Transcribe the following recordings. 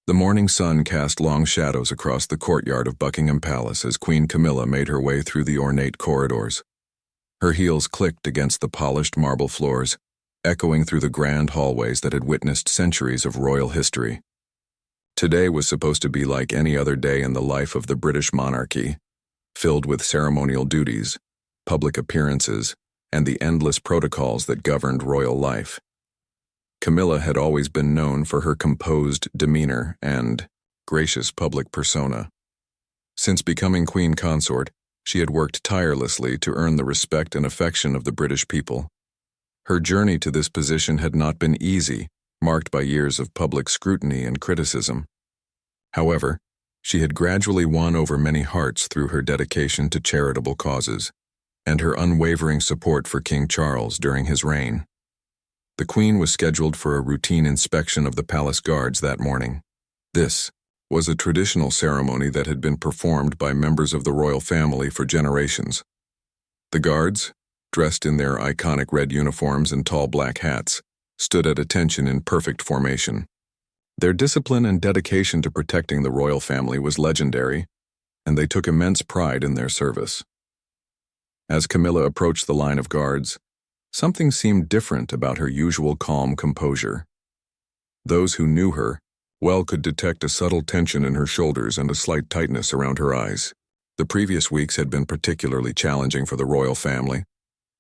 The morning sun cast long shadows across the courtyard of Buckingham Palace as Queen Camilla made her way through the ornate corridors. Her heels clicked against the polished marble floors, echoing through the grand hallways that had witnessed centuries of royal history. Today was supposed to be like any other day in the life of the British monarchy, filled with ceremonial duties, public appearances, and the endless protocols that governed royal life. Camilla had always been known for her composed demeanor and gracious public persona. Since becoming queen consort, she had worked tirelessly to earn the respect and affection of the British people. Her journey to this position had not been easy, marked by years of public scrutiny and criticism. However, she had gradually won over many hearts through her dedication to charitable causes and her unwavering support for King Charles during his reign. The Queen was scheduled for a routine inspection of the palace guards that morning. This was a traditional ceremony that had been performed by members of the royal family for generations. The guards, dressed in their iconic red uniforms and tall black hats, stood at attention in perfect formation. Their discipline and dedication to protecting the royal family was legendary, and they took immense pride in their service. As Camilla approached the line of guards, something seemed different about her usual calm composure. Those who knew her well could detect a subtle tension in her shoulders and a slight tightness around her eyes. The previous weeks had been particularly challenging for the royal family,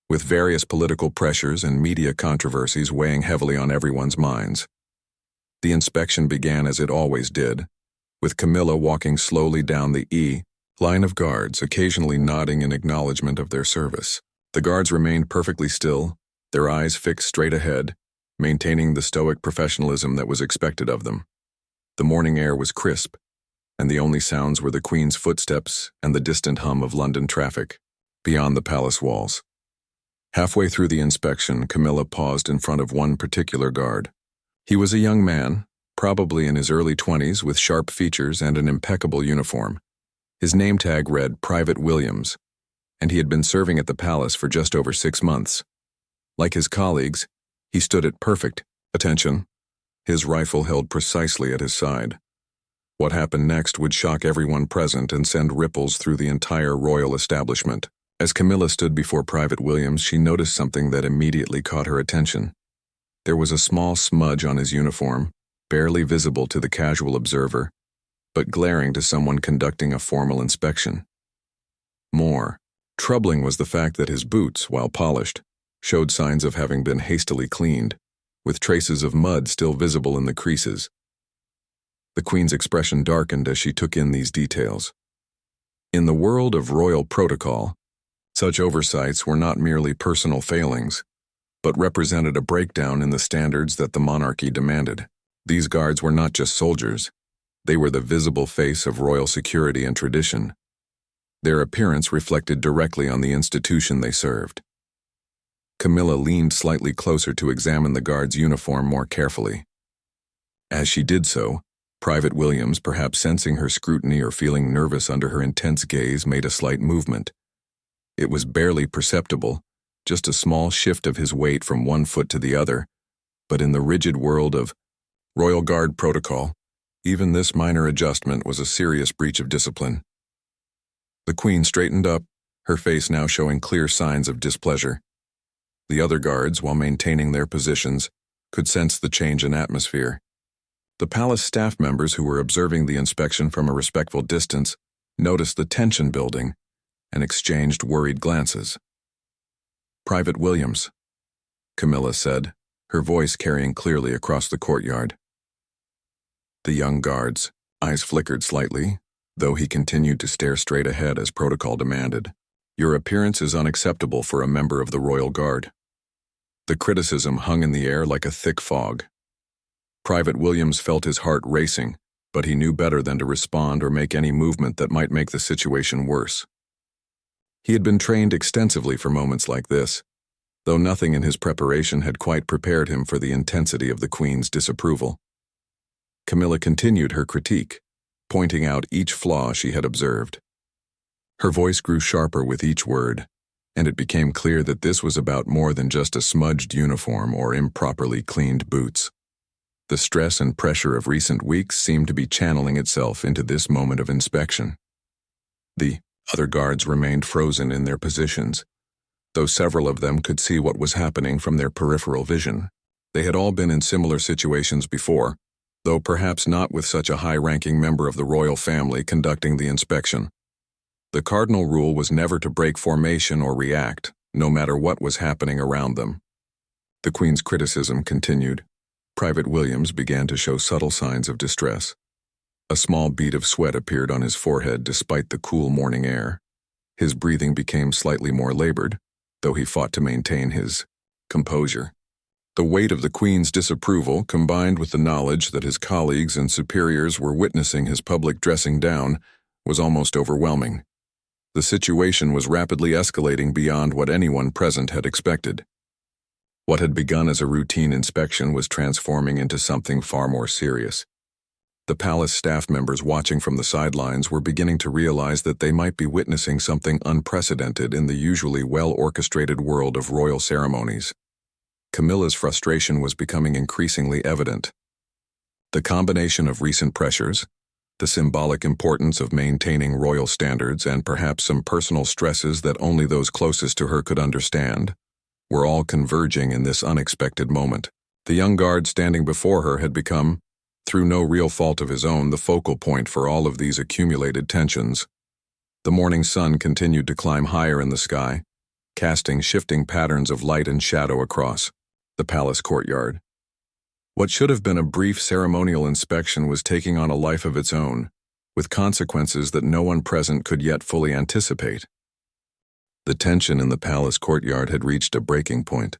with various political pressures and media controversies weighing heavily on everyone's minds. The inspection began as it always did, with Camilla walking slowly down the line of guards, occasionally nodding in acknowledgement of their service. The guards remained perfectly still, their eyes fixed straight ahead, maintaining the stoic professionalism that was expected of them. The morning air was crisp, and the only sounds were the Queen's footsteps and the distant hum of London traffic beyond the palace walls. Halfway through the inspection, Camilla paused in front of one particular guard. He was a young man, probably in his early 20s, with sharp features and an impeccable uniform. His name tag read Private Williams, and he had been serving at the palace for just over 6 months. Like his colleagues, he stood at perfect attention, his rifle held precisely at his side. What happened next would shock everyone present and send ripples through the entire royal establishment. As Camilla stood before Private Williams, she noticed something that immediately caught her attention. There was a small smudge on his uniform, barely visible to the casual observer, but glaring to someone conducting a formal inspection. More troubling was the fact that his boots, while polished, showed signs of having been hastily cleaned, with traces of mud still visible in the creases. The Queen's expression darkened as she took in these details. In the world of royal protocol, such oversights were not merely personal failings, but represented a breakdown in the standards that the monarchy demanded. These guards were not just soldiers, they were the visible face of royal security and tradition. Their appearance reflected directly on the institution they served. Camilla leaned slightly closer to examine the guard's uniform more carefully. As she did so, Private Williams, perhaps sensing her scrutiny or feeling nervous under her intense gaze, made a slight movement. It was barely perceptible, just a small shift of his weight from one foot to the other, but in the rigid world of Royal Guard protocol, even this minor adjustment was a serious breach of discipline. The Queen straightened up, her face now showing clear signs of displeasure. The other guards, while maintaining their positions, could sense the change in atmosphere. The palace staff members who were observing the inspection from a respectful distance noticed the tension building and exchanged worried glances. "Private Williams," Camilla said, her voice carrying clearly across the courtyard. The young guard's eyes flickered slightly, though he continued to stare straight ahead as protocol demanded. "Your appearance is unacceptable for a member of the Royal Guard." The criticism hung in the air like a thick fog. Private Williams felt his heart racing, but he knew better than to respond or make any movement that might make the situation worse. He had been trained extensively for moments like this, though nothing in his preparation had quite prepared him for the intensity of the Queen's disapproval. Camilla continued her critique, pointing out each flaw she had observed. Her voice grew sharper with each word, and it became clear that this was about more than just a smudged uniform or improperly cleaned boots. The stress and pressure of recent weeks seemed to be channeling itself into this moment of inspection. The other guards remained frozen in their positions, though several of them could see what was happening from their peripheral vision. They had all been in similar situations before, though perhaps not with such a high-ranking member of the royal family conducting the inspection. The cardinal rule was never to break formation or react, no matter what was happening around them. The Queen's criticism continued. Private Williams began to show subtle signs of distress. A small bead of sweat appeared on his forehead despite the cool morning air. His breathing became slightly more labored, though he fought to maintain his composure. The weight of the Queen's disapproval, combined with the knowledge that his colleagues and superiors were witnessing his public dressing down, was almost overwhelming. The situation was rapidly escalating beyond what anyone present had expected. What had begun as a routine inspection was transforming into something far more serious. The palace staff members watching from the sidelines were beginning to realize that they might be witnessing something unprecedented in the usually well-orchestrated world of royal ceremonies. Camilla's frustration was becoming increasingly evident. The combination of recent pressures, the symbolic importance of maintaining royal standards, and perhaps some personal stresses that only those closest to her could understand, were all converging in this unexpected moment. The young guard standing before her had become, through no real fault of his own, the focal point for all of these accumulated tensions. The morning sun continued to climb higher in the sky, casting shifting patterns of light and shadow across the palace courtyard. What should have been a brief ceremonial inspection was taking on a life of its own, with consequences that no one present could yet fully anticipate. The tension in the palace courtyard had reached a breaking point.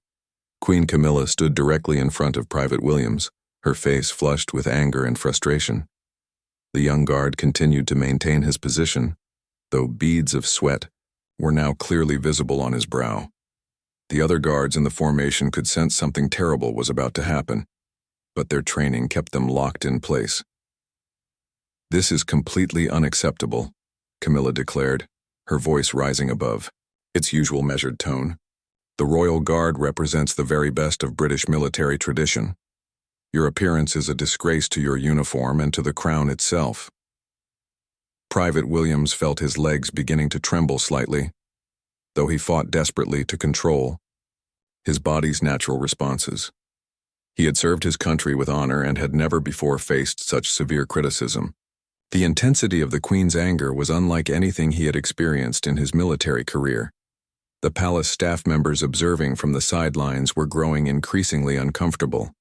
Queen Camilla stood directly in front of Private Williams, her face flushed with anger and frustration. The young guard continued to maintain his position, though beads of sweat were now clearly visible on his brow. The other guards in the formation could sense something terrible was about to happen, but their training kept them locked in place. "This is completely unacceptable," Camilla declared, her voice rising above its usual measured tone. "The Royal Guard represents the very best of British military tradition. Your appearance is a disgrace to your uniform and to the crown itself." Private Williams felt his legs beginning to tremble slightly, though he fought desperately to control his body's natural responses. He had served his country with honor and had never before faced such severe criticism. The intensity of the Queen's anger was unlike anything he had experienced in his military career. The palace staff members observing from the sidelines were growing increasingly uncomfortable.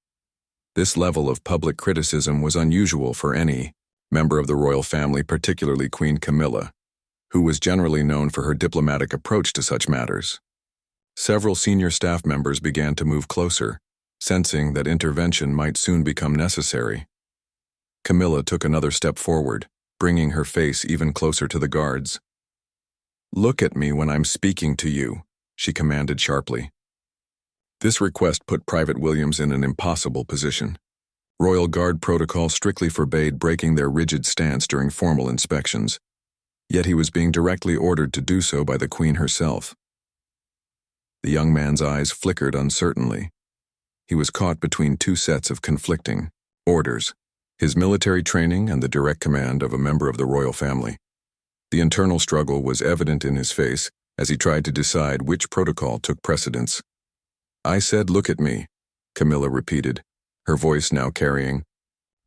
This level of public criticism was unusual for any member of the royal family, particularly Queen Camilla, who was generally known for her diplomatic approach to such matters. Several senior staff members began to move closer, sensing that intervention might soon become necessary. Camilla took another step forward, bringing her face even closer to the guards. "Look at me when I'm speaking to you," she commanded sharply. This request put Private Williams in an impossible position. Royal Guard protocol strictly forbade breaking their rigid stance during formal inspections, yet he was being directly ordered to do so by the Queen herself. The young man's eyes flickered uncertainly. He was caught between two sets of conflicting orders: his military training and the direct command of a member of the royal family. The internal struggle was evident in his face as he tried to decide which protocol took precedence. "I said, look at me," Camilla repeated, her voice now carrying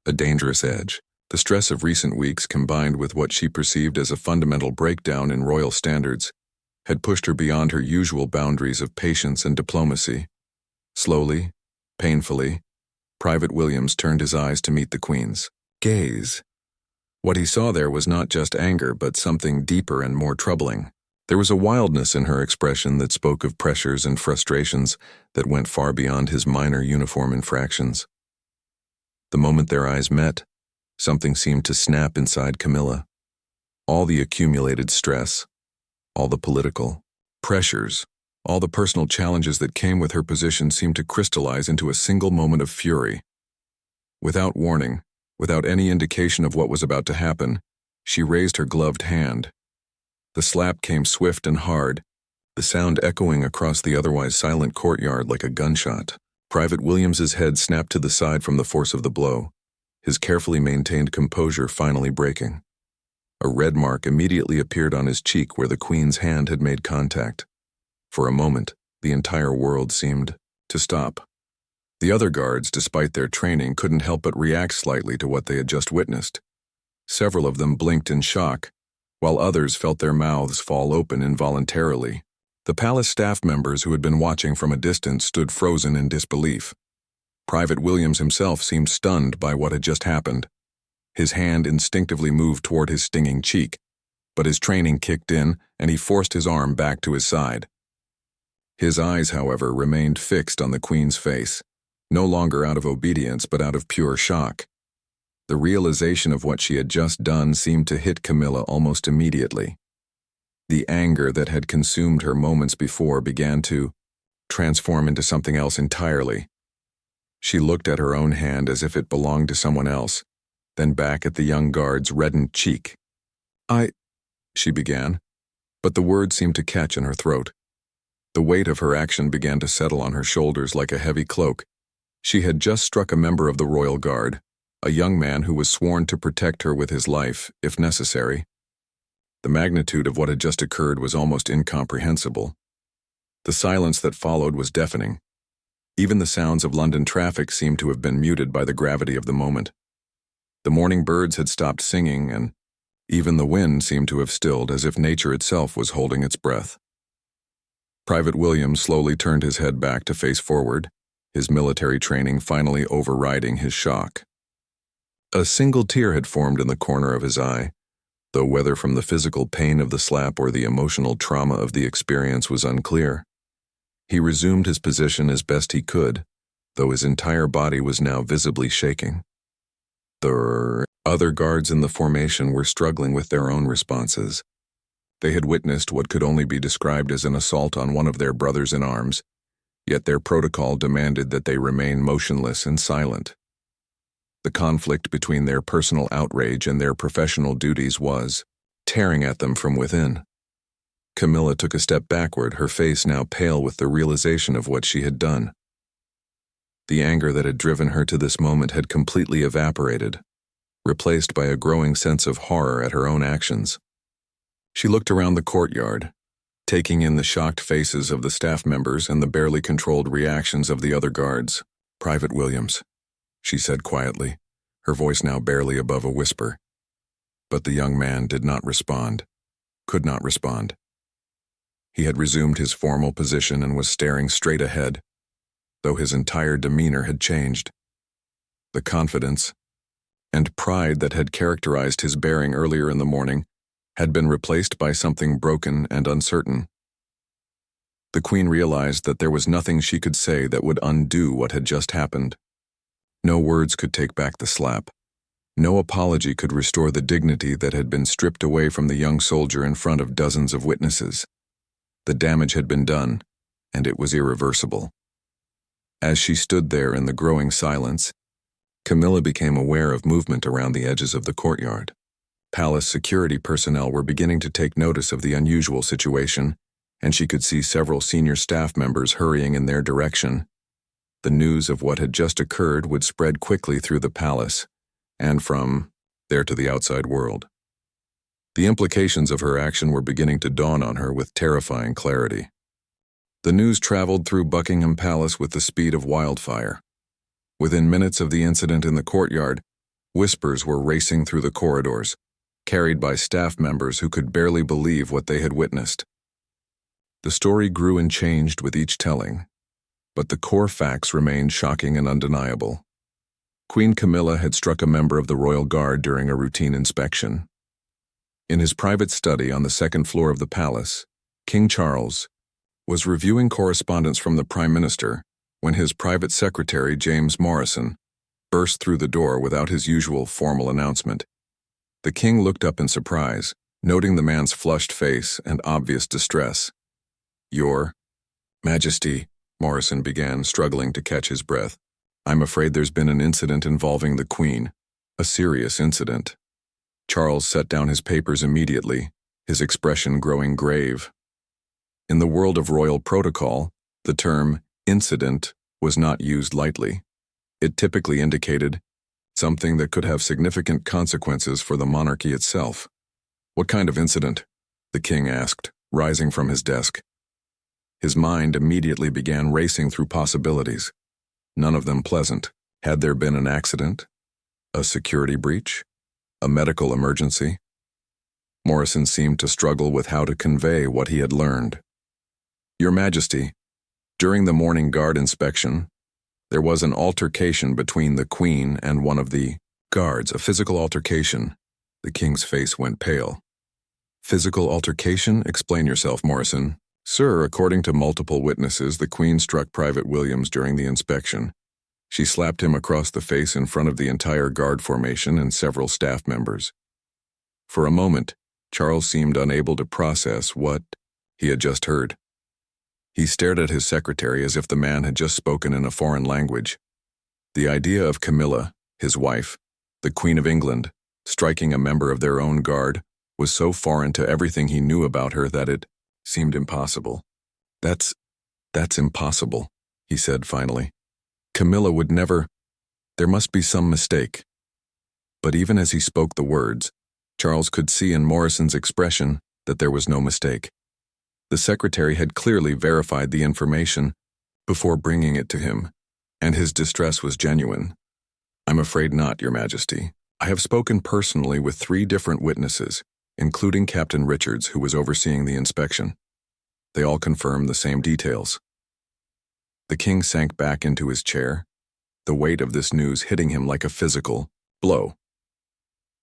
a dangerous edge. The stress of recent weeks, combined with what she perceived as a fundamental breakdown in royal standards, had pushed her beyond her usual boundaries of patience and diplomacy. Slowly, painfully, Private Williams turned his eyes to meet the Queen's gaze. What he saw there was not just anger, but something deeper and more troubling. There was a wildness in her expression that spoke of pressures and frustrations that went far beyond his minor uniform infractions. The moment their eyes met, something seemed to snap inside Camilla. All the accumulated stress, all the political pressures, all the personal challenges that came with her position seemed to crystallize into a single moment of fury. Without warning, without any indication of what was about to happen, she raised her gloved hand. The slap came swift and hard, the sound echoing across the otherwise silent courtyard like a gunshot. Private Williams's head snapped to the side from the force of the blow, his carefully maintained composure finally breaking. A red mark immediately appeared on his cheek where the Queen's hand had made contact. For a moment, the entire world seemed to stop. The other guards, despite their training, couldn't help but react slightly to what they had just witnessed. Several of them blinked in shock, while others felt their mouths fall open involuntarily. The palace staff members who had been watching from a distance stood frozen in disbelief. Private Williams himself seemed stunned by what had just happened. His hand instinctively moved toward his stinging cheek, but his training kicked in and he forced his arm back to his side. His eyes, however, remained fixed on the Queen's face, no longer out of obedience but out of pure shock. The realization of what she had just done seemed to hit Camilla almost immediately. The anger that had consumed her moments before began to transform into something else entirely. She looked at her own hand as if it belonged to someone else, then back at the young guard's reddened cheek. She began, but the words seemed to catch in her throat. The weight of her action began to settle on her shoulders like a heavy cloak. She had just struck a member of the royal guard, a young man who was sworn to protect her with his life, if necessary. The magnitude of what had just occurred was almost incomprehensible. The silence that followed was deafening. Even the sounds of London traffic seemed to have been muted by the gravity of the moment. The morning birds had stopped singing, and even the wind seemed to have stilled as if nature itself was holding its breath. Private Williams slowly turned his head back to face forward, his military training finally overriding his shock. A single tear had formed in the corner of his eye, though whether from the physical pain of the slap or the emotional trauma of the experience was unclear. He resumed his position as best he could, though his entire body was now visibly shaking. The other guards in the formation were struggling with their own responses. They had witnessed what could only be described as an assault on one of their brothers-in-arms, yet their protocol demanded that they remain motionless and silent. The conflict between their personal outrage and their professional duties was tearing at them from within. Camilla took a step backward, her face now pale with the realization of what she had done. The anger that had driven her to this moment had completely evaporated, replaced by a growing sense of horror at her own actions. She looked around the courtyard, taking in the shocked faces of the staff members and the barely controlled reactions of the other guards. "Private Williams," she said quietly, her voice now barely above a whisper. But the young man did not respond, could not respond. He had resumed his formal position and was staring straight ahead, though his entire demeanor had changed. The confidence and pride that had characterized his bearing earlier in the morning had been replaced by something broken and uncertain. The Queen realized that there was nothing she could say that would undo what had just happened. No words could take back the slap. No apology could restore the dignity that had been stripped away from the young soldier in front of dozens of witnesses. The damage had been done, and it was irreversible. As she stood there in the growing silence, Camilla became aware of movement around the edges of the courtyard. Palace security personnel were beginning to take notice of the unusual situation, and she could see several senior staff members hurrying in their direction. The news of what had just occurred would spread quickly through the palace, and from there to the outside world. The implications of her action were beginning to dawn on her with terrifying clarity. The news traveled through Buckingham Palace with the speed of wildfire. Within minutes of the incident in the courtyard, whispers were racing through the corridors, carried by staff members who could barely believe what they had witnessed. The story grew and changed with each telling, but the core facts remained shocking and undeniable. Queen Camilla had struck a member of the royal guard during a routine inspection. In his private study on the second floor of the palace, King Charles was reviewing correspondence from the Prime Minister when his private secretary, James Morrison, burst through the door without his usual formal announcement. The king looked up in surprise, noting the man's flushed face and obvious distress. "Your Majesty," Morrison began, struggling to catch his breath. "I'm afraid there's been an incident involving the Queen, a serious incident." Charles set down his papers immediately, his expression growing grave. In the world of royal protocol, the term incident was not used lightly. It typically indicated something that could have significant consequences for the monarchy itself. "What kind of incident?" the king asked, rising from his desk. His mind immediately began racing through possibilities, none of them pleasant. Had there been an accident? A security breach? A medical emergency? Morrison seemed to struggle with how to convey what he had learned. "Your Majesty, during the morning guard inspection, there was an altercation between the Queen and one of the guards, a physical altercation." The king's face went pale. "Physical altercation? Explain yourself, Morrison." "Sir, according to multiple witnesses, the Queen struck Private Williams during the inspection. She slapped him across the face in front of the entire guard formation and several staff members." For a moment, Charles seemed unable to process what he had just heard. He stared at his secretary as if the man had just spoken in a foreign language. The idea of Camilla, his wife, the Queen of England, striking a member of their own guard was so foreign to everything he knew about her that it seemed impossible. That's impossible," he said finally. "Camilla would never. There must be some mistake." But even as he spoke the words, Charles could see in Morrison's expression that there was no mistake. The secretary had clearly verified the information before bringing it to him, and his distress was genuine. "I'm afraid not, Your Majesty. I have spoken personally with 3 different witnesses, including Captain Richards, who was overseeing the inspection. They all confirmed the same details." The king sank back into his chair, the weight of this news hitting him like a physical blow.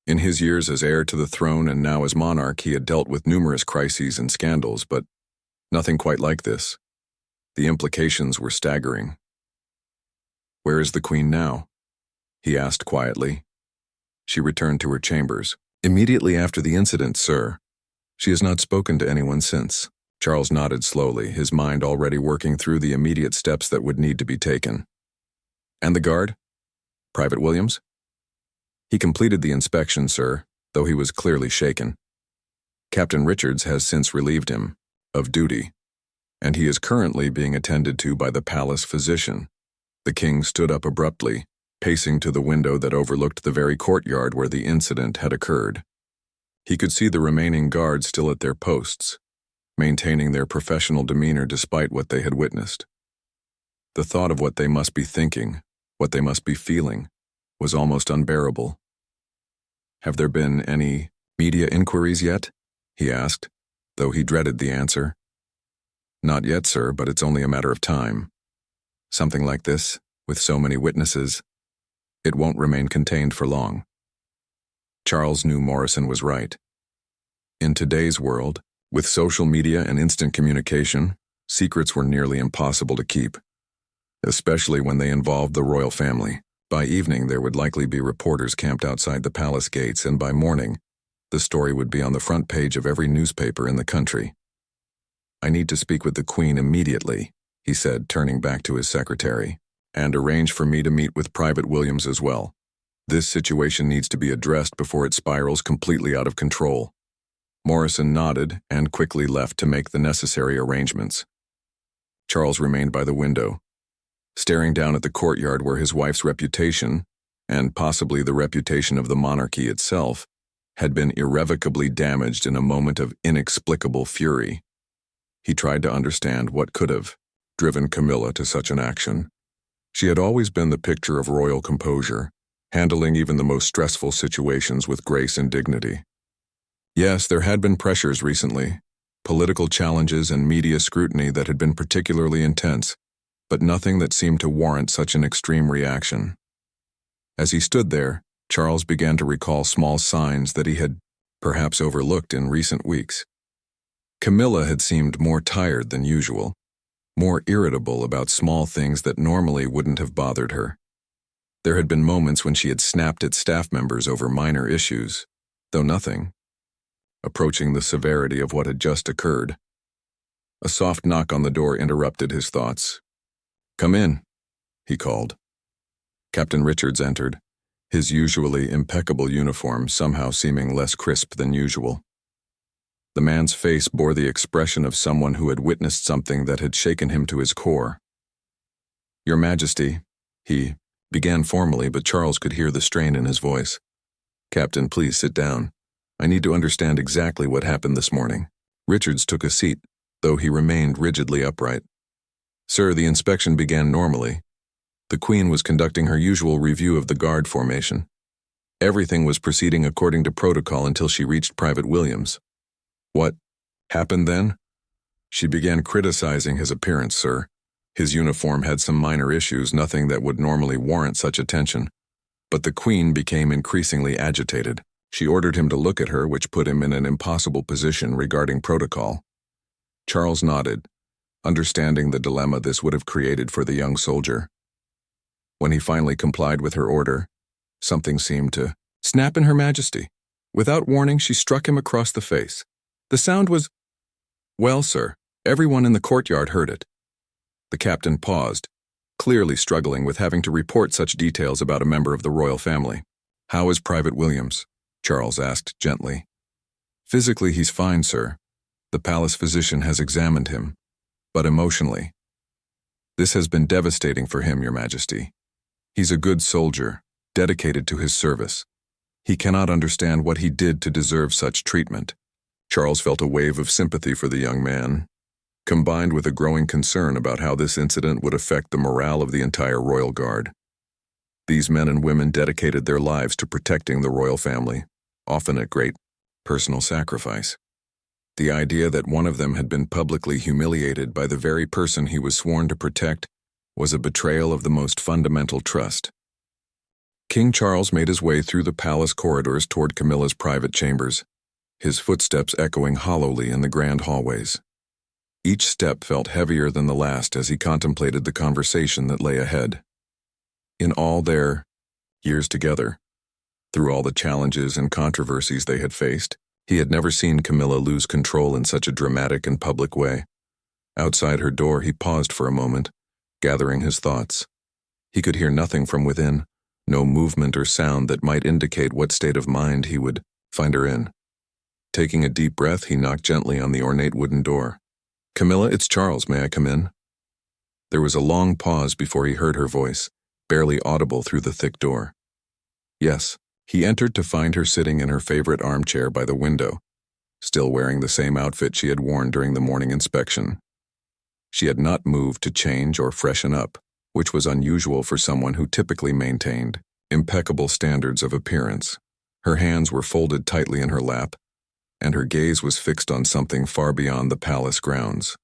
In his years as heir to the throne and now as monarch, he had dealt with numerous crises and scandals, but nothing quite like this. The implications were staggering. "Where is the Queen now?" he asked quietly. "She returned to her chambers immediately after the incident, sir. She has not spoken to anyone since." Charles nodded slowly, his mind already working through the immediate steps that would need to be taken. "And the guard? Private Williams?" "He completed the inspection, sir, though he was clearly shaken. Captain Richards has since relieved him of duty, and he is currently being attended to by the palace physician." The king stood up abruptly, pacing to the window that overlooked the very courtyard where the incident had occurred. He could see the remaining guards still at their posts, maintaining their professional demeanor despite what they had witnessed. The thought of what they must be thinking, what they must be feeling, was almost unbearable. "Have there been any media inquiries yet?" he asked, though he dreaded the answer. "Not yet, sir, but it's only a matter of time. Something like this, with so many witnesses, it won't remain contained for long." Charles knew Morrison was right. In today's world, with social media and instant communication, secrets were nearly impossible to keep, especially when they involved the royal family. By evening, there would likely be reporters camped outside the palace gates, and by morning, the story would be on the front page of every newspaper in the country. "I need to speak with the Queen immediately," he said, turning back to his secretary, "and arrange for me to meet with Private Williams as well. This situation needs to be addressed before it spirals completely out of control." Morrison nodded and quickly left to make the necessary arrangements. Charles remained by the window, staring down at the courtyard where his wife's reputation, and possibly the reputation of the monarchy itself, had been irrevocably damaged in a moment of inexplicable fury. He tried to understand what could have driven Camilla to such an action. She had always been the picture of royal composure, handling even the most stressful situations with grace and dignity. Yes, there had been pressures recently, political challenges and media scrutiny that had been particularly intense, but nothing that seemed to warrant such an extreme reaction. As he stood there, Charles began to recall small signs that he had perhaps overlooked in recent weeks. Camilla had seemed more tired than usual, more irritable about small things that normally wouldn't have bothered her. There had been moments when she had snapped at staff members over minor issues, though nothing approaching the severity of what had just occurred. A soft knock on the door interrupted his thoughts. "Come in," he called. Captain Richards entered, his usually impeccable uniform somehow seeming less crisp than usual. The man's face bore the expression of someone who had witnessed something that had shaken him to his core. Your Majesty, he began formally, but Charles could hear the strain in his voice. Captain, please sit down. I need to understand exactly what happened this morning. Richards took a seat, though he remained rigidly upright. Sir, the inspection began normally. The Queen was conducting her usual review of the guard formation. Everything was proceeding according to protocol until she reached Private Williams. What happened then? She began criticizing his appearance, sir. His uniform had some minor issues, nothing that would normally warrant such attention. But the Queen became increasingly agitated. She ordered him to look at her, which put him in an impossible position regarding protocol. Charles nodded, understanding the dilemma this would have created for the young soldier. When he finally complied with her order, something seemed to snap in Her Majesty. Without warning, she struck him across the face. The sound was, well, sir, everyone in the courtyard heard it. The captain paused, clearly struggling with having to report such details about a member of the royal family. How is Private Williams? Charles asked gently. Physically, he's fine, sir. The palace physician has examined him. But emotionally, this has been devastating for him, Your Majesty. He's a good soldier, dedicated to his service. He cannot understand what he did to deserve such treatment. Charles felt a wave of sympathy for the young man, combined with a growing concern about how this incident would affect the morale of the entire royal guard. These men and women dedicated their lives to protecting the royal family, often at great personal sacrifice. The idea that one of them had been publicly humiliated by the very person he was sworn to protect was a betrayal of the most fundamental trust. King Charles made his way through the palace corridors toward Camilla's private chambers, his footsteps echoing hollowly in the grand hallways. Each step felt heavier than the last as he contemplated the conversation that lay ahead. In all their years together, through all the challenges and controversies they had faced, he had never seen Camilla lose control in such a dramatic and public way. Outside her door, he paused for a moment, gathering his thoughts. He could hear nothing from within, no movement or sound that might indicate what state of mind he would find her in. Taking a deep breath, he knocked gently on the ornate wooden door. Camilla, it's Charles. May I come in? There was a long pause before he heard her voice, barely audible through the thick door. Yes. He entered to find her sitting in her favorite armchair by the window, still wearing the same outfit she had worn during the morning inspection. She had not moved to change or freshen up, which was unusual for someone who typically maintained impeccable standards of appearance. Her hands were folded tightly in her lap, and her gaze was fixed on something far beyond the palace grounds.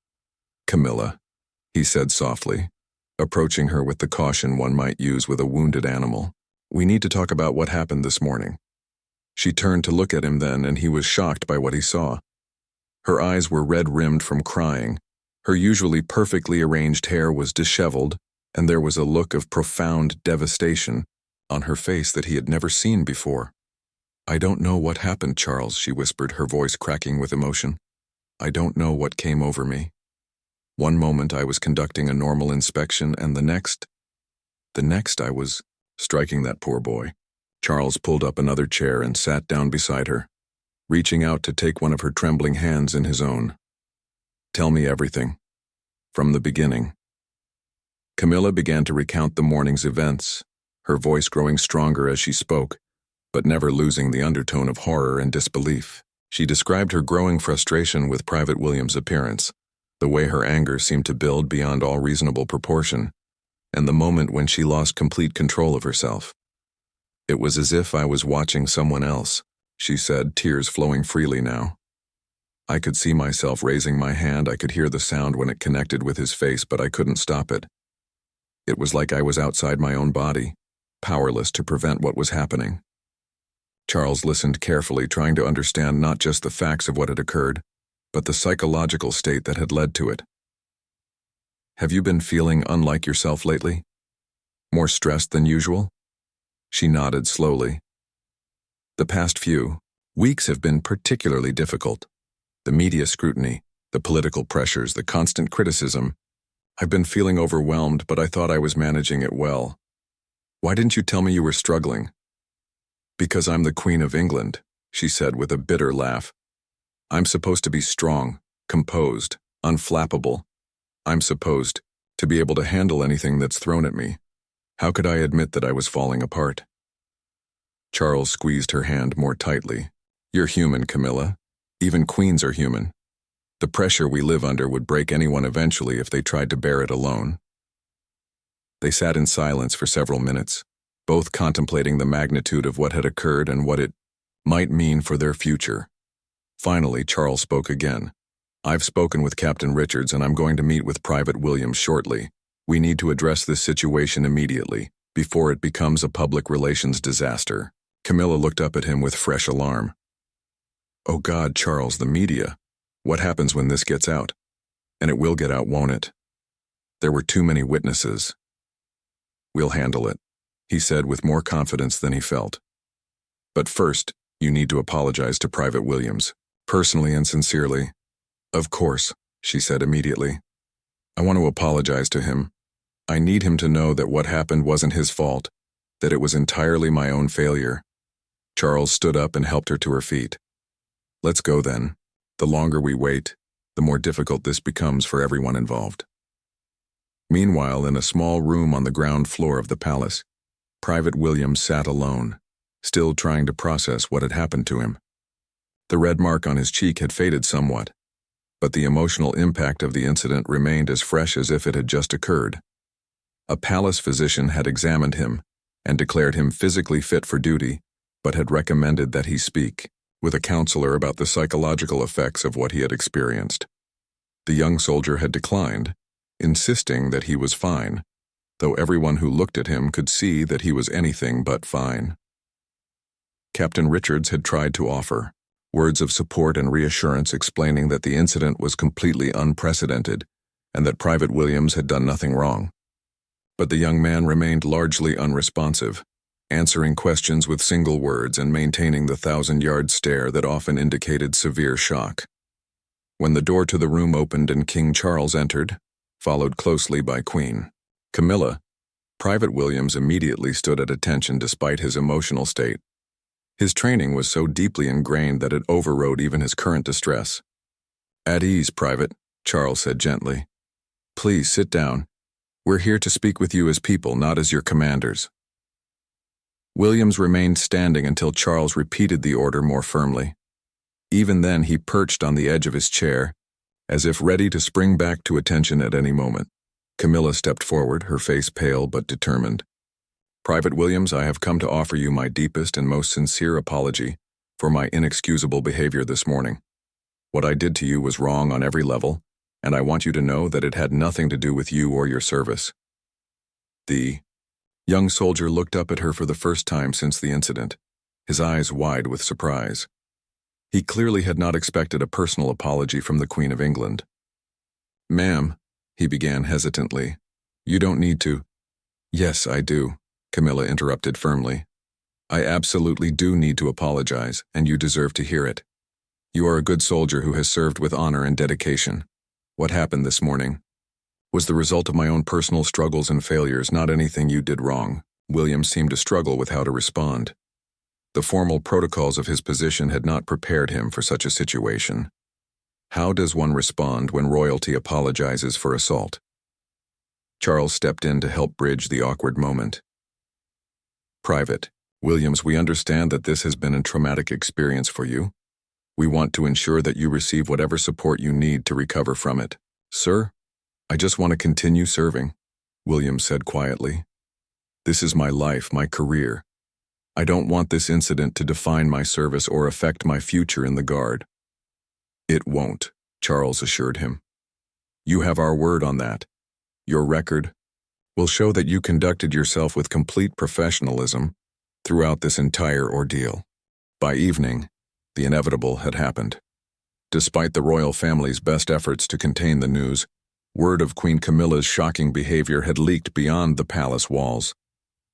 Camilla, he said softly, approaching her with the caution one might use with a wounded animal. We need to talk about what happened this morning. She turned to look at him then, and he was shocked by what he saw. Her eyes were red-rimmed from crying. Her usually perfectly arranged hair was disheveled, and there was a look of profound devastation on her face that he had never seen before. I don't know what happened, Charles, she whispered, her voice cracking with emotion. I don't know what came over me. One moment I was conducting a normal inspection, and the next I was striking that poor boy. Charles pulled up another chair and sat down beside her, reaching out to take one of her trembling hands in his own. Tell me everything. From the beginning. Camilla began to recount the morning's events, her voice growing stronger as she spoke, but never losing the undertone of horror and disbelief. She described her growing frustration with Private Williams' appearance, the way her anger seemed to build beyond all reasonable proportion, and the moment when she lost complete control of herself. It was as if I was watching someone else, she said, tears flowing freely now. I could see myself raising my hand, I could hear the sound when it connected with his face, but I couldn't stop it. It was like I was outside my own body, powerless to prevent what was happening. Charles listened carefully, trying to understand not just the facts of what had occurred, but the psychological state that had led to it. Have you been feeling unlike yourself lately? More stressed than usual? She nodded slowly. The past few weeks have been particularly difficult. The media scrutiny, the political pressures, the constant criticism. I've been feeling overwhelmed, but I thought I was managing it well. Why didn't you tell me you were struggling? Because I'm the Queen of England, she said with a bitter laugh. I'm supposed to be strong, composed, unflappable. I'm supposed To be able to handle anything that's thrown at me. How could I admit that I was falling apart? Charles squeezed her hand more tightly. You're human, Camilla. Even queens are human. The pressure we live under would break anyone eventually if they tried to bear it alone. They sat in silence for several minutes, both contemplating the magnitude of what had occurred and what it might mean for their future. Finally, Charles spoke again. I've spoken with Captain Richards and I'm going to meet with Private Williams shortly. We need to address this situation immediately, before it becomes a public relations disaster. Camilla looked up at him with fresh alarm. Oh God, Charles, the media. What happens when this gets out? And it will get out, won't it? There were too many witnesses. We'll handle it, he said with more confidence than he felt. But first, you need to apologize to Private Williams, personally and sincerely. Of course, she said immediately. I want to apologize to him. I need him to know that what happened wasn't his fault, that it was entirely my own failure. Charles stood up and helped her to her feet. Let's go then. The longer we wait, the more difficult this becomes for everyone involved. Meanwhile, in a small room on the ground floor of the palace, Private Williams sat alone, still trying to process what had happened to him. The red mark on his cheek had faded somewhat, but the emotional impact of the incident remained as fresh as if it had just occurred. A palace physician had examined him and declared him physically fit for duty, but had recommended that he speak with a counselor about the psychological effects of what he had experienced. The young soldier had declined, insisting that he was fine, though everyone who looked at him could see that he was anything but fine. Captain Richards had tried to offer words of support and reassurance, explaining that the incident was completely unprecedented and that Private Williams had done nothing wrong. But the young man remained largely unresponsive, answering questions with single words and maintaining the 1,000-yard stare that often indicated severe shock. When the door to the room opened and King Charles entered, followed closely by Queen Camilla, Private Williams immediately stood at attention despite his emotional state. His training was so deeply ingrained that it overrode even his current distress. At ease, Private, Charles said gently. Please sit down. We're here to speak with you as people, not as your commanders. Williams remained standing until Charles repeated the order more firmly. Even then, he perched on the edge of his chair, as if ready to spring back to attention at any moment. Camilla stepped forward, her face pale but determined. Private Williams, I have come to offer you my deepest and most sincere apology for my inexcusable behavior this morning. What I did to you was wrong on every level, and I want you to know that it had nothing to do with you or your service. The young soldier looked up at her for the first time since the incident, his eyes wide with surprise. He clearly had not expected a personal apology from the Queen of England. Ma'am, he began hesitantly, you don't need to. Yes, I do, Camilla interrupted firmly. I absolutely do need to apologize, and you deserve to hear it. You are a good soldier who has served with honor and dedication. What happened this morning was the result of my own personal struggles and failures, not anything you did wrong. William seemed to struggle with how to respond. The formal protocols of his position had not prepared him for such a situation. How does one respond when royalty apologizes for assault? Charles stepped in to help bridge the awkward moment. Private Williams, we understand that this has been a traumatic experience for you. We want to ensure that you receive whatever support you need to recover from it. Sir, I just want to continue serving, Williams said quietly. This is my life, my career. I don't want this incident to define my service or affect my future in the Guard. It won't, Charles assured him. You have our word on that. Your record will show that you conducted yourself with complete professionalism throughout this entire ordeal. By evening, the inevitable had happened. Despite the royal family's best efforts to contain the news, word of Queen Camilla's shocking behavior had leaked beyond the palace walls.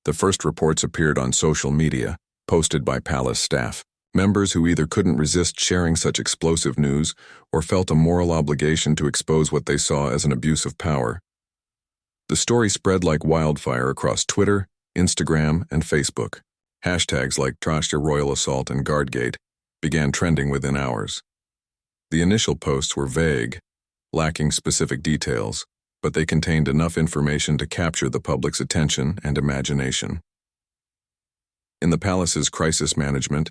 The first reports appeared on social media, posted by palace staff, members who either couldn't resist sharing such explosive news or felt a moral obligation to expose what they saw as an abuse of power. The story spread like wildfire across Twitter, Instagram, and Facebook. Hashtags like Trashta Royal Assault and Guardgate began trending within hours. The initial posts were vague, lacking specific details, but they contained enough information to capture the public's attention and imagination. In the palace's crisis management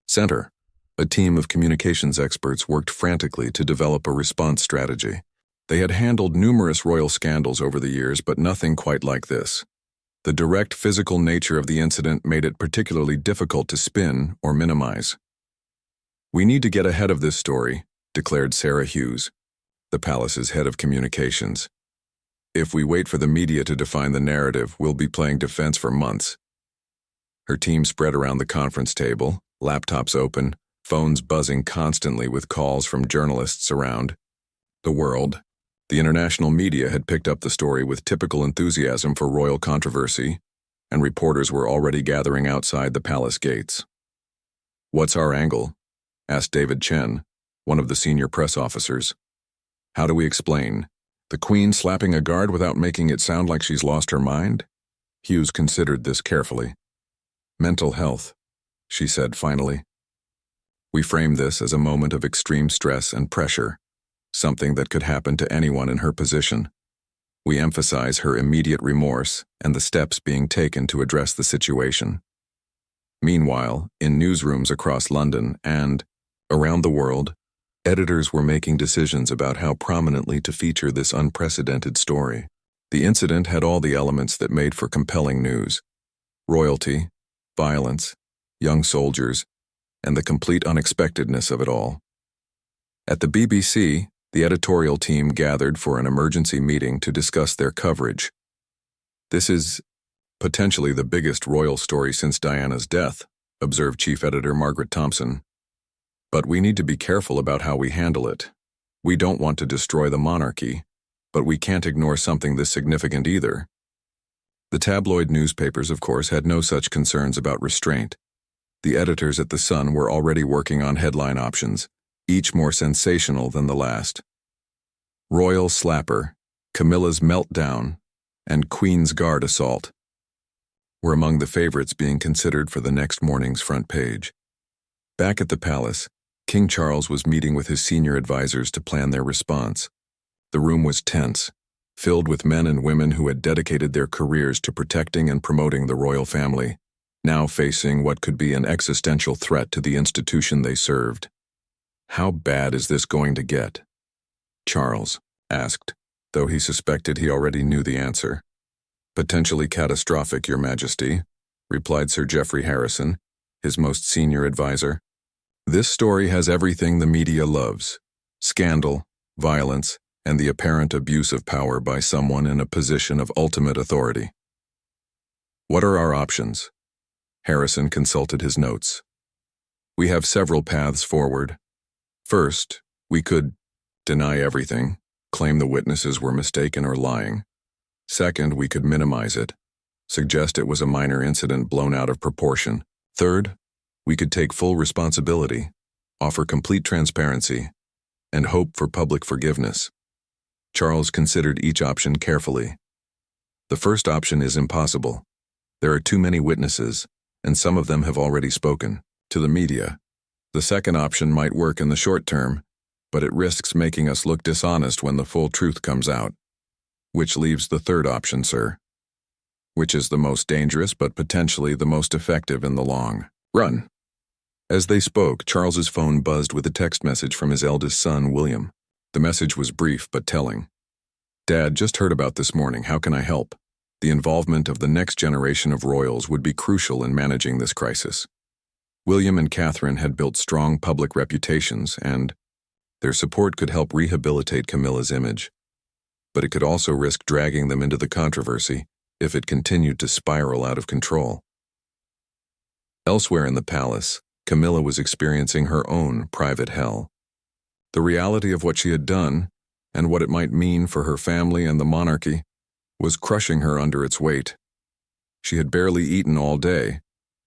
center, a team of communications experts worked frantically to develop a response strategy. They had handled numerous royal scandals over the years, but nothing quite like this. The direct physical nature of the incident made it particularly difficult to spin or minimize. "We need to get ahead of this story," declared Sarah Hughes, the palace's head of communications. "If we wait for the media to define the narrative, we'll be playing defense for months." Her team spread around the conference table, laptops open, phones buzzing constantly with calls from journalists around the world. The international media had picked up the story with typical enthusiasm for royal controversy, and reporters were already gathering outside the palace gates. "What's our angle?" asked David Chen, one of the senior press officers. "How do we explain? The Queen slapping a guard without making it sound like she's lost her mind?" Hughes considered this carefully. "Mental health," she said finally. "We frame this as a moment of extreme stress and pressure, something that could happen to anyone in her position. We emphasize her immediate remorse and the steps being taken to address the situation." Meanwhile, in newsrooms across London and around the world, editors were making decisions about how prominently to feature this unprecedented story. The incident had all the elements that made for compelling news: royalty, violence, young soldiers, and the complete unexpectedness of it all. At the BBC, the editorial team gathered for an emergency meeting to discuss their coverage. "This is potentially the biggest royal story since Diana's death," observed Chief Editor Margaret Thompson. "But we need to be careful about how we handle it. We don't want to destroy the monarchy, but we can't ignore something this significant either." The tabloid newspapers, of course, had no such concerns about restraint. The editors at The Sun were already working on headline options, each more sensational than the last. "Royal Slapper, Camilla's Meltdown, and Queen's Guard Assault" were among the favorites being considered for the next morning's front page. Back at the palace, King Charles was meeting with his senior advisors to plan their response. The room was tense, filled with men and women who had dedicated their careers to protecting and promoting the royal family, now facing what could be an existential threat to the institution they served. "How bad is this going to get?" Charles asked, though he suspected he already knew the answer. "Potentially catastrophic, Your Majesty," replied Sir Geoffrey Harrison, his most senior advisor. "This story has everything the media loves: scandal, violence, and the apparent abuse of power by someone in a position of ultimate authority." "What are our options?" Harrison consulted his notes. "We have several paths forward. First, we could deny everything, claim the witnesses were mistaken or lying. Second, we could minimize it, suggest it was a minor incident blown out of proportion. Third, we could take full responsibility, offer complete transparency, and hope for public forgiveness." Charles considered each option carefully. "The first option is impossible. There are too many witnesses, and some of them have already spoken to the media. The second option might work in the short term, but it risks making us look dishonest when the full truth comes out. Which leaves the third option, sir. Which is the most dangerous but potentially the most effective in the long run." As they spoke, Charles's phone buzzed with a text message from his eldest son, William. The message was brief but telling. "Dad, just heard about this morning. How can I help? The involvement of the next generation of royals would be crucial in managing this crisis." William and Catherine had built strong public reputations, and their support could help rehabilitate Camilla's image. But it could also risk dragging them into the controversy if it continued to spiral out of control. Elsewhere in the palace, Camilla was experiencing her own private hell. The reality of what she had done, and what it might mean for her family and the monarchy, was crushing her under its weight. She had barely eaten all day,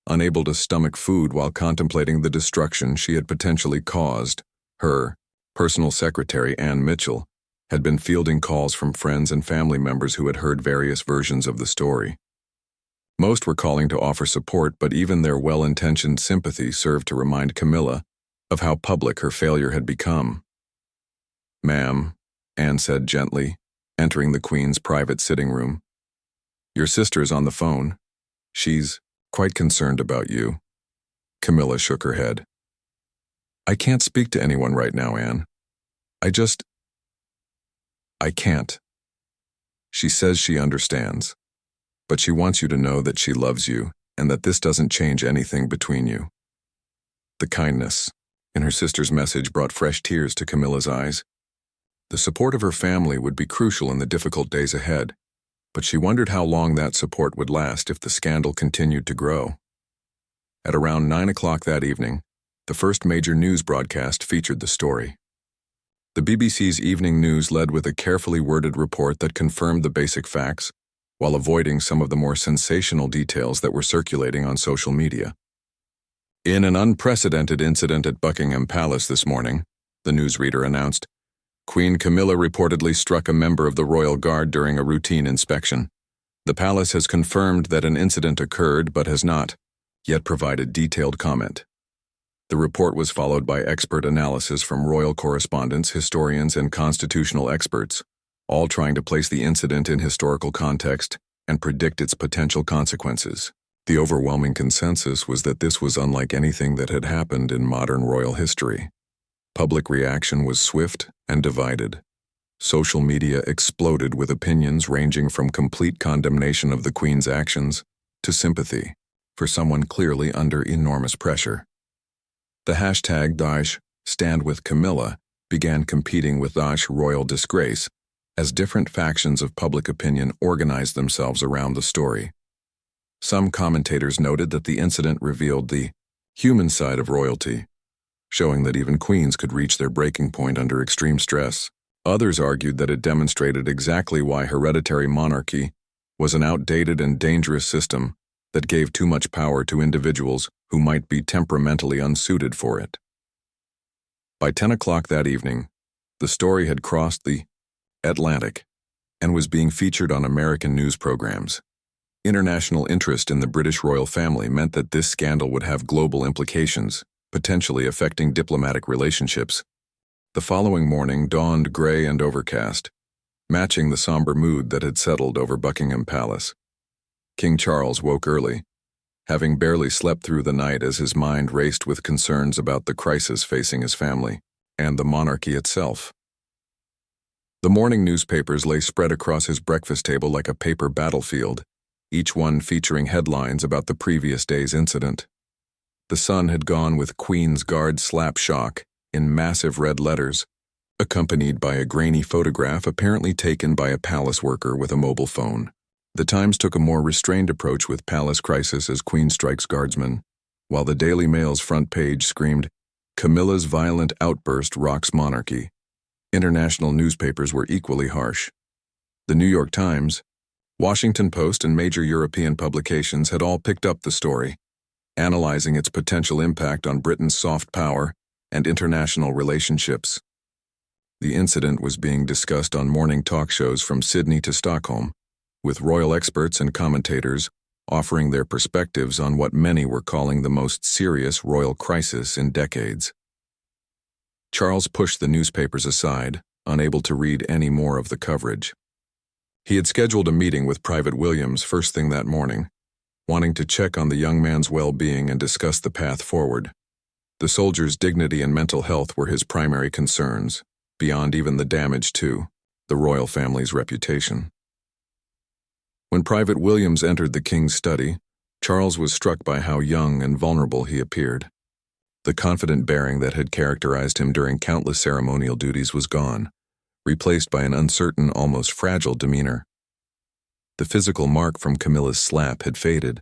unable to stomach food while contemplating the destruction she had potentially caused. Her personal secretary, Anne Mitchell, had been fielding calls from friends and family members who had heard various versions of the story. Most were calling to offer support, but even their well-intentioned sympathy served to remind Camilla of how public her failure had become. "Ma'am," Anne said gently, entering the Queen's private sitting room. "Your sister's on the phone. She's quite concerned about you." Camilla shook her head. "I can't speak to anyone right now, Anne. I can't." She says she understands, but she wants you to know that she loves you and that this doesn't change anything between you. The kindness in her sister's message brought fresh tears to Camilla's eyes. The support of her family would be crucial in the difficult days ahead, but she wondered how long that support would last if the scandal continued to grow. At around 9 o'clock that evening, the first major news broadcast featured the story. The BBC's evening news led with a carefully worded report that confirmed the basic facts, while avoiding some of the more sensational details that were circulating on social media. "In an unprecedented incident at Buckingham Palace this morning," the newsreader announced, "Queen Camilla reportedly struck a member of the Royal Guard during a routine inspection. The palace has confirmed that an incident occurred but has not yet provided detailed comment." The report was followed by expert analysis from royal correspondents, historians, and constitutional experts, all trying to place the incident in historical context and predict its potential consequences. The overwhelming consensus was that this was unlike anything that had happened in modern royal history. Public reaction was swift and divided. Social media exploded with opinions ranging from complete condemnation of the Queen's actions to sympathy for someone clearly under enormous pressure. The hashtag #StandWithCamilla began competing with #Royal Disgrace as different factions of public opinion organized themselves around the story. Some commentators noted that the incident revealed the human side of royalty, showing that even queens could reach their breaking point under extreme stress. Others argued that it demonstrated exactly why hereditary monarchy was an outdated and dangerous system that gave too much power to individuals who might be temperamentally unsuited for it. By 10 o'clock that evening, the story had crossed the Atlantic and was being featured on American news programs. International interest in the British royal family meant that this scandal would have global implications, potentially affecting diplomatic relationships. The following morning dawned gray and overcast, matching the somber mood that had settled over Buckingham Palace. King Charles woke early, having barely slept through the night as his mind raced with concerns about the crisis facing his family and the monarchy itself. The morning newspapers lay spread across his breakfast table like a paper battlefield, each one featuring headlines about the previous day's incident. The Sun had gone with Queen's Guard slap shock in massive red letters, accompanied by a grainy photograph apparently taken by a palace worker with a mobile phone. The Times took a more restrained approach with palace crisis as Queen strikes guardsman, while the Daily Mail's front page screamed, "Camilla's violent outburst rocks monarchy." International newspapers were equally harsh. The New York Times, Washington Post, and major European publications had all picked up the story, analyzing its potential impact on Britain's soft power and international relationships. The incident was being discussed on morning talk shows from Sydney to Stockholm, with royal experts and commentators offering their perspectives on what many were calling the most serious royal crisis in decades. Charles pushed the newspapers aside, unable to read any more of the coverage. He had scheduled a meeting with Private Williams first thing that morning, wanting to check on the young man's well-being and discuss the path forward. The soldier's dignity and mental health were his primary concerns, beyond even the damage to the royal family's reputation. When Private Williams entered the king's study, Charles was struck by how young and vulnerable he appeared. The confident bearing that had characterized him during countless ceremonial duties was gone, replaced by an uncertain, almost fragile demeanor. The physical mark from Camilla's slap had faded,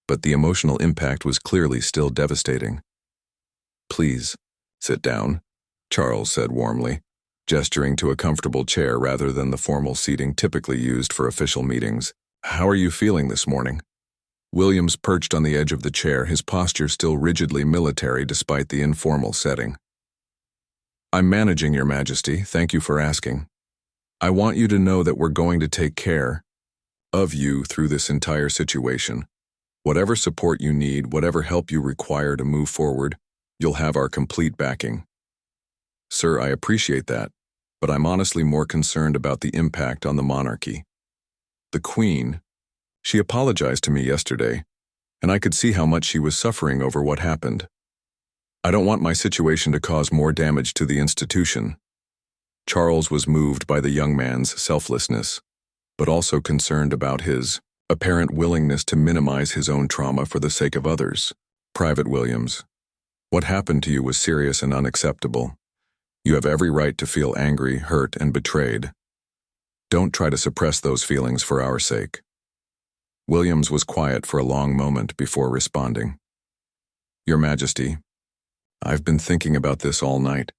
but the emotional impact was clearly still devastating. "Please, sit down," Charles said warmly, gesturing to a comfortable chair rather than the formal seating typically used for official meetings. "How are you feeling this morning?" Williams perched on the edge of the chair, his posture still rigidly military despite the informal setting. "I'm managing, Your Majesty. Thank you for asking. I want you to know that we're going to take care of you through this entire situation. Whatever support you need, whatever help you require to move forward, you'll have our complete backing." "Sir, I appreciate that, but I'm honestly more concerned about the impact on the monarchy. The Queen, she apologized to me yesterday, and I could see how much she was suffering over what happened. I don't want my situation to cause more damage to the institution. Charles was moved by the young man's selflessness, but also concerned about his apparent willingness to minimize his own trauma for the sake of others. Private Williams, what happened to you was serious and unacceptable. You have every right to feel angry, hurt, and betrayed. Don't try to suppress those feelings for our sake. Williams was quiet for a long moment before responding. Your Majesty, I've been thinking about this all night.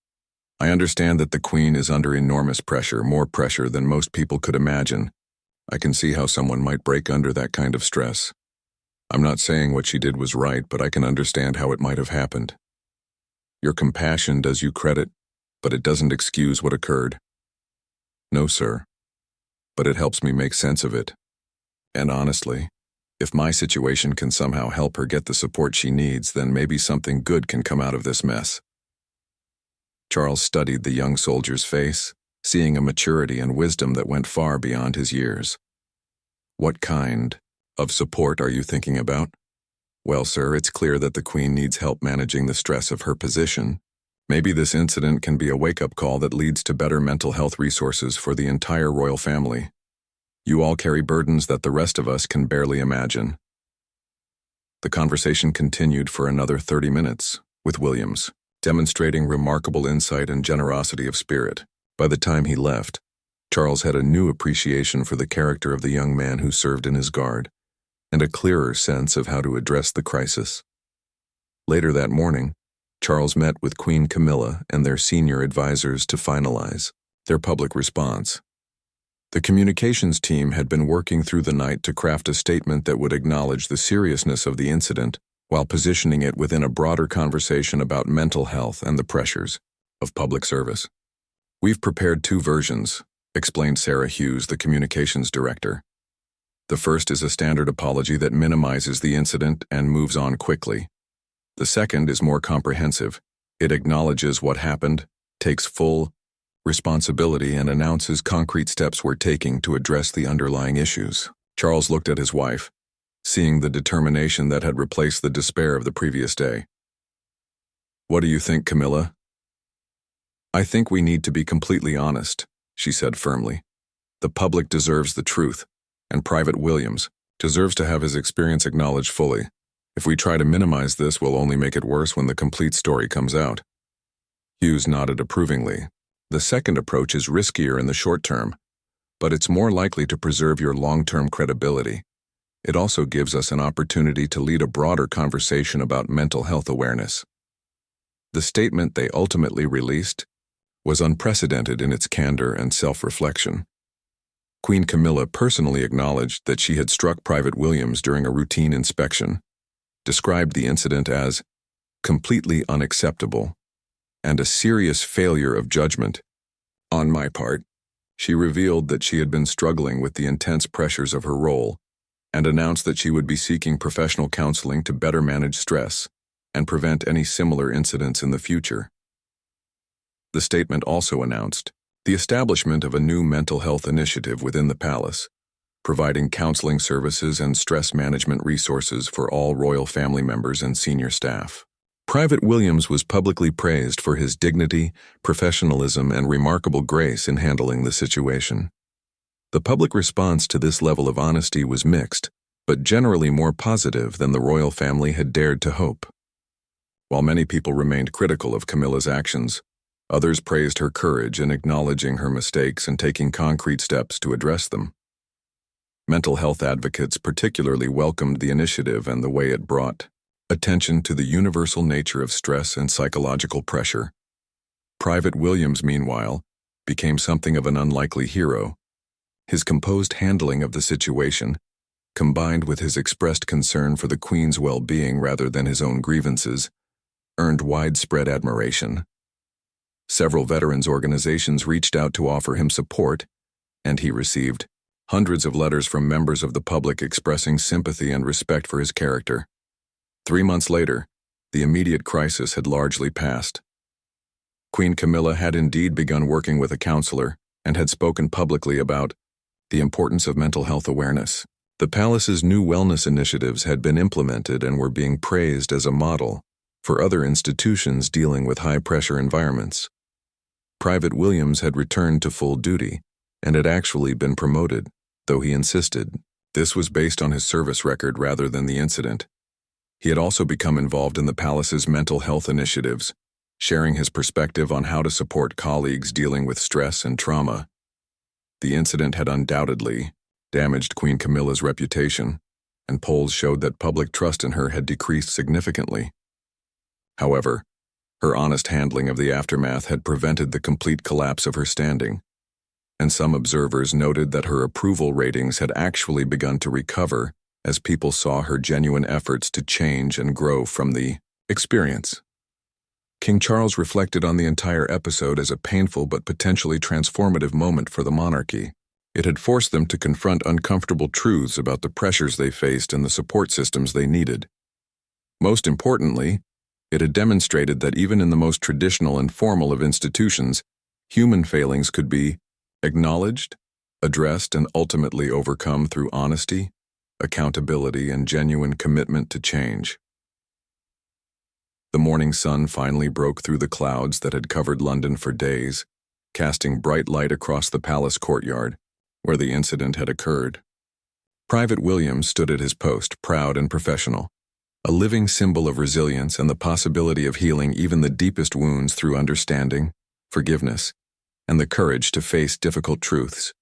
I understand that the Queen is under enormous pressure, more pressure than most people could imagine. I can see how someone might break under that kind of stress. I'm not saying what she did was right, but I can understand how it might have happened. Your compassion does you credit, but it doesn't excuse what occurred. No, sir, but it helps me make sense of it. And honestly, if my situation can somehow help her get the support she needs, then maybe something good can come out of this mess. Charles studied the young soldier's face, seeing a maturity and wisdom that went far beyond his years. What kind of support are you thinking about? Well, sir, it's clear that the Queen needs help managing the stress of her position. Maybe this incident can be a wake-up call that leads to better mental health resources for the entire royal family. You all carry burdens that the rest of us can barely imagine. The conversation continued for another 30 minutes, with Williams demonstrating remarkable insight and generosity of spirit. By the time he left, Charles had a new appreciation for the character of the young man who served in his guard, and a clearer sense of how to address the crisis. Later that morning, Charles met with Queen Camilla and their senior advisors to finalize their public response. The communications team had been working through the night to craft a statement that would acknowledge the seriousness of the incident while positioning it within a broader conversation about mental health and the pressures of public service. We've prepared two versions, explained Sarah Hughes, the communications director. The first is a standard apology that minimizes the incident and moves on quickly. The second is more comprehensive. It acknowledges what happened, takes full responsibility, and announces concrete steps we're taking to address the underlying issues. Charles looked at his wife, seeing the determination that had replaced the despair of the previous day. What do you think, Camilla? I think we need to be completely honest, she said firmly. The public deserves the truth, and Private Williams deserves to have his experience acknowledged fully. If we try to minimize this, we'll only make it worse when the complete story comes out. Hughes nodded approvingly. The second approach is riskier in the short term, but it's more likely to preserve your long-term credibility. It also gives us an opportunity to lead a broader conversation about mental health awareness. The statement they ultimately released was unprecedented in its candor and self-reflection. Queen Camilla personally acknowledged that she had struck Private Williams during a routine inspection, described the incident as completely unacceptable and a serious failure of judgment. On my part, she revealed that she had been struggling with the intense pressures of her role and announced that she would be seeking professional counseling to better manage stress and prevent any similar incidents in the future. The statement also announced the establishment of a new mental health initiative within the palace, providing counseling services and stress management resources for all royal family members and senior staff. Private Williams was publicly praised for his dignity, professionalism, and remarkable grace in handling the situation. The public response to this level of honesty was mixed, but generally more positive than the royal family had dared to hope. While many people remained critical of Camilla's actions, others praised her courage in acknowledging her mistakes and taking concrete steps to address them. Mental health advocates particularly welcomed the initiative and the way it brought attention to the universal nature of stress and psychological pressure. Private Williams, meanwhile, became something of an unlikely hero. His composed handling of the situation, combined with his expressed concern for the Queen's well-being rather than his own grievances, earned widespread admiration. Several veterans organizations reached out to offer him support, and he received hundreds of letters from members of the public expressing sympathy and respect for his character. 3 months later, the immediate crisis had largely passed. Queen Camilla had indeed begun working with a counselor and had spoken publicly about the importance of mental health awareness. The palace's new wellness initiatives had been implemented and were being praised as a model for other institutions dealing with high-pressure environments. Private Williams had returned to full duty and had actually been promoted, though he insisted this was based on his service record rather than the incident. He had also become involved in the palace's mental health initiatives, sharing his perspective on how to support colleagues dealing with stress and trauma. The incident had undoubtedly damaged Queen Camilla's reputation, and polls showed that public trust in her had decreased significantly. However, her honest handling of the aftermath had prevented the complete collapse of her standing, and some observers noted that her approval ratings had actually begun to recover as people saw her genuine efforts to change and grow from the experience. King Charles reflected on the entire episode as a painful but potentially transformative moment for the monarchy. It had forced them to confront uncomfortable truths about the pressures they faced and the support systems they needed. Most importantly, it had demonstrated that even in the most traditional and formal of institutions, human failings could be acknowledged, addressed, and ultimately overcome through honesty, accountability, and genuine commitment to change. The morning sun finally broke through the clouds that had covered London for days, casting bright light across the palace courtyard, where the incident had occurred. Private Williams stood at his post, proud and professional, a living symbol of resilience and the possibility of healing even the deepest wounds through understanding, forgiveness, and the courage to face difficult truths.